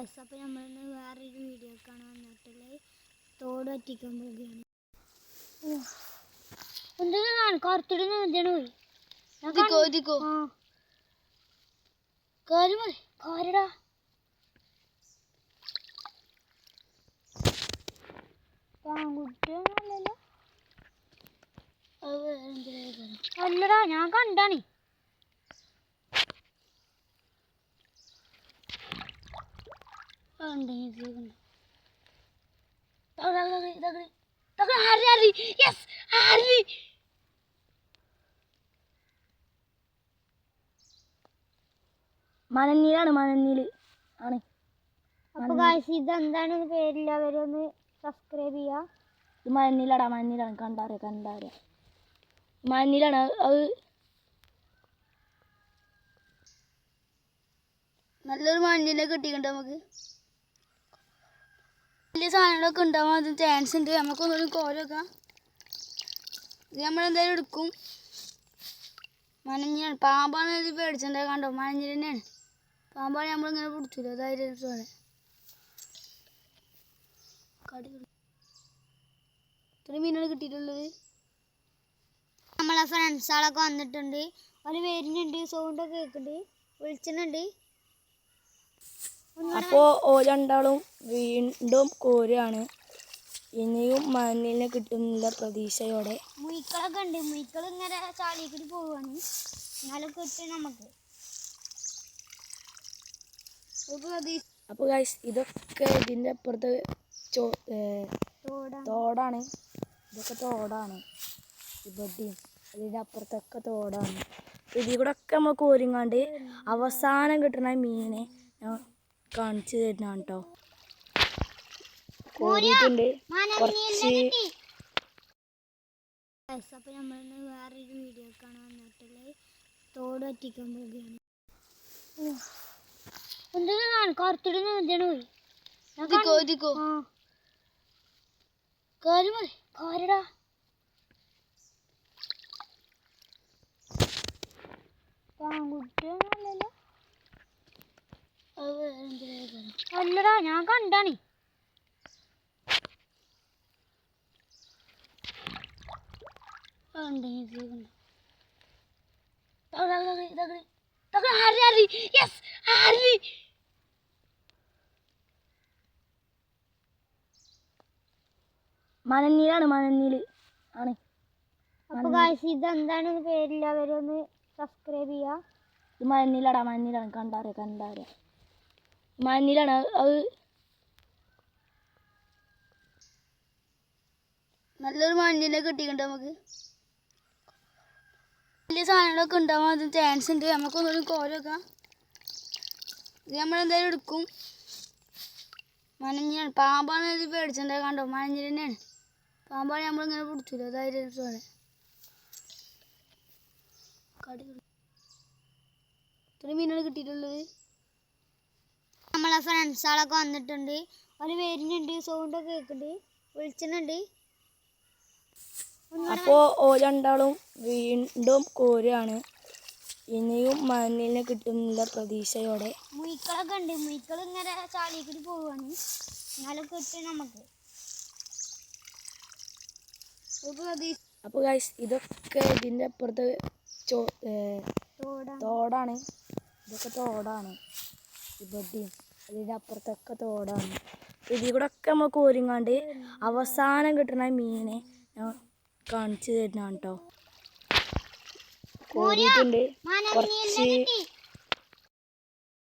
Guys, അപ്പോൾ നമ്മൾ വേറൊരു വീഡിയോ കാണാൻ വന്നിട്ടുള്ളത് തോട് വറ്റിക്കാൻ പോവുകയാണ്. എന്താണ് കുറച്ചുകൂടി നീന്തിയാണ് പോയി. കാരടാ പാങ്കുട്ടിയൊന്നുമല്ലല്ലോ. അല്ലടാ, ഞാൻ കണ്ടാണേ. മനന്നീലാണ്, മനന്നീല് ആണ്. അപ്പൊ ഗായ്സ്, ഇതെന്താണെന്ന് പേരില്ലവരൊന്ന് സബ്സ്ക്രൈബ് ചെയ്യാ. ഇത് മനന്നീലാടാ, മനന്നീലാണ്. കണ്ടാറിയ മനന്നീലാണ്. അത് നല്ലൊരു മഞ്ഞിനെ കിട്ടിക്കണ്ട. നമുക്ക് വലിയ സാധനങ്ങളൊക്കെ ഉണ്ടാവാൻ അതിന് ചാൻസ് ഉണ്ട്. നമുക്കൊന്നൊരു കോലൊക്കെ ഇത് നമ്മളെന്തായാലും എടുക്കും. മനഞ്ഞാണ്, പാമ്പാണ്. ഇത് പേടിച്ചിട്ടുണ്ടായി. കണ്ടോ, മനഞ്ഞിൽ തന്നെയാണ്. പാമ്പാണ് നമ്മളിങ്ങനെ പിടിച്ചില്ല. ധൈര്യത്തോടെ ഇത്ര മീനാണ് കിട്ടിയിട്ടുള്ളത്. നമ്മളെ ഫ്രണ്ട്സുകളൊക്കെ വന്നിട്ടുണ്ട്. അവർ വരുന്നുണ്ട്, സൗണ്ടൊക്കെ കേൾക്കുന്നുണ്ട്, വിളിച്ചിട്ടുണ്ട്. അപ്പോൾ ഓരണ്ടാളും വീണ്ടും കോരുകയാണ്. ഇനിയും മഞ്ഞിനെ കിട്ടുന്നില്ല പ്രതീക്ഷയോടെ. മുയ്ക്കളൊക്കെ ഉണ്ട്. മുയ്ക്കൾ ഇങ്ങനെ ചാലിക്കൂടി പോവുകയാണ്. എന്നാലും കിട്ടും നമുക്ക്. അപ്പോൾ ഗൈസ്, ഇതൊക്കെ ഇതിൻ്റെ അപ്പുറത്ത് തോടാണ്. ഇതൊക്കെ തോടാണ്. ഇവിടെയും ഇതിൻ്റെ അപ്പുറത്തൊക്കെ തോടാണ്. ഇതിൽ കൂടെ ഒക്കെ നമ്മൾ കോരിങ്ങാണ്ട് അവസാനം കിട്ടുന്ന മീനിനെ ഞാൻ കാണിച്ചു തരുന്നതാണ് കേട്ടോ. കോരിയിട്ടുണ്ട് കുറച്ച്. അപ്പോൾ നമ്മൾ വേറൊരു വീഡിയോ കാണാൻ വന്നിട്ടുള്ളത് തോട് വറ്റിക്കാൻ പോവുകയാണ്. എന്താണ് കുറച്ചുകൂടി നീന്തിയാണ് പോയി. കാരടാ പാങ്കുട്ടിയൊന്നുമല്ലല്ലോ. അല്ലടാ, ഞാൻ കണ്ടാണേ. മനന്നീലാണ്, മനന്നീല് ആണ്. അപ്പൊ ഗായ്സ്, ഇതെന്താണെന്ന് പേരില്ലവരൊന്ന് സബ്സ്ക്രൈബ് ചെയ്യാ. ഇത് മനന്നീലാടാ, മനന്നീലാണ്. കണ്ടാറിയ മനന്നീലാണ്. അത് നല്ലൊരു മഞ്ഞിനെ കിട്ടിക്കണ്ട. നമുക്ക് വലിയ സാധനങ്ങളൊക്കെ ഉണ്ടാവാൻ അതിന് ചാൻസ് ഉണ്ട്. നമുക്കൊന്നൊരു കോലൊക്കെ ഇത് നമ്മളെന്തായാലും എടുക്കും. മനഞ്ഞാണ്, പാമ്പാണ്. ഇത് പേടിച്ചിട്ടുണ്ടായി. കണ്ടോ, മനഞ്ഞിൽ തന്നെയാണ്. പാമ്പാണ് നമ്മളിങ്ങനെ പിടിച്ചില്ല. ധൈര്യത്തോടെ ഇത്ര മീനാണ് കിട്ടിയിട്ടുള്ളത്. നമ്മളെ ഫ്രണ്ട്സുകളൊക്കെ വന്നിട്ടുണ്ട്. അവർ വരുന്നുണ്ട്, സൗണ്ടൊക്കെ കേൾക്കുന്നുണ്ട്, വിളിച്ചിട്ടുണ്ട്. അപ്പോൾ ഓരണ്ടാളും വീണ്ടും കോരുകയാണ്. ഇനിയും മഞ്ഞിനെ കിട്ടുന്നില്ല പ്രതീക്ഷയോടെ. മുയ്ക്കളൊക്കെ ഉണ്ട്. മുയ്ക്കൾ ഇങ്ങനെ ചാലിക്കൂടി പോവുകയാണ്. എന്നാലും കിട്ടും നമുക്ക്. അപ്പോൾ ഗൈസ്, ഇതൊക്കെ ഇതിൻ്റെ അപ്പുറത്ത് തോടാണ്. ഇതൊക്കെ തോടാണ്. ഇവിടെയും അതിൻ്റെ അപ്പുറത്തൊക്കെ തോടാണ്. ഇതിൽ കൂടെ ഒക്കെ നമ്മൾ കോരിങ്ങാണ്ട് അവസാനം കിട്ടുന്ന മീനിനെ ഞാൻ കാണിച്ചു തരുന്നതാണ് കേട്ടോ. കോരിയിട്ടുണ്ട് കുറച്ച്.